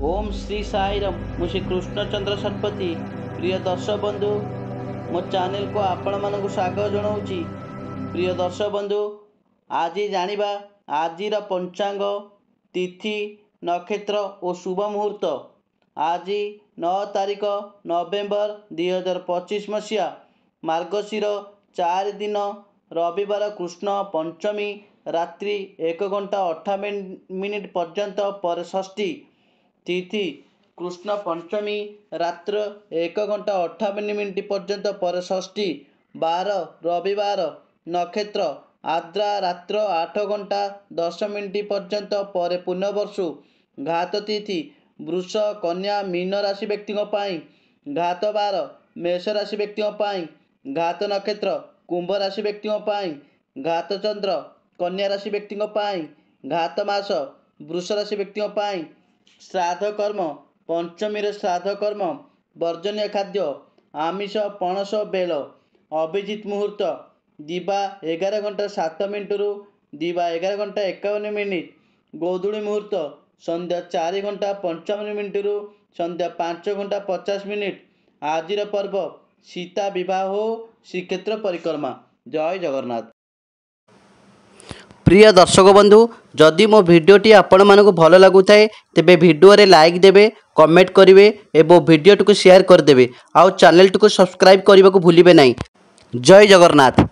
ओम श्री साईराम मु श्री कृष्णचंद्र शतपथी। प्रिय दर्शक बंधु, मो चैनल को आपण मानक स्वागत जनाऊँगी। प्रिय दर्शक बंधु, आज जानिबा आजिर पंचांग, तिथि, नक्षत्र और शुभ मुहूर्त। आज 9 तारिख नवेम्बर 2025 मसीहा, मार्गशीर 4 दिन रविवार, कृष्ण पंचमी रात्रि 1 घंटा 58 पर्यंत पर षष्ठी तिथि कृष्ण पंचमी रात्र 1 घंटा 58 पर्यंत पर षष्ठी बार रविवार। नक्षत्र आद्रा रात्र 8 घंटा 10 मिनिट पर्यंत पर पुनर्वसु। घात तिथि वृष कन्या मीन राशि व्यक्ति घात बार मेष राशि व्यक्ति घात नक्षत्र कुंभ राशि व्यक्ति घात चंद्र कन्या राशि व्यक्ति घात मास वृष राशि व्यक्ति। श्राद्ध कर्म पंचमी श्राद्ध कर्म वर्जनीय खाद्य आमिष पणस बेल। अभिजित मुहूर्त दिवा 11 घंटा 7 मिनिट रु दिवा 11 घंटा 51 मिनिट। गोधूली मुहूर्त संध्या 4 घंटा 55 मिनिट रु संध्या 5 घंटा 50 मिनिट। आजिर पर्व सीता विवाह हो श्रीक्षेत्र परिक्रमा। जय जगन्नाथ। प्रिय दर्शक बंधु, जदि मो भिडियोटी आपण मानक भल लगुଥାଏ तेबे भिडियो रे लाइक देबे, कमेंट करिवे एवं भिडियोटी को शेयर करदेबे। आउ चैनल टी को सब्सक्राइब करने को भूलिबे नहीं। जय जगन्नाथ।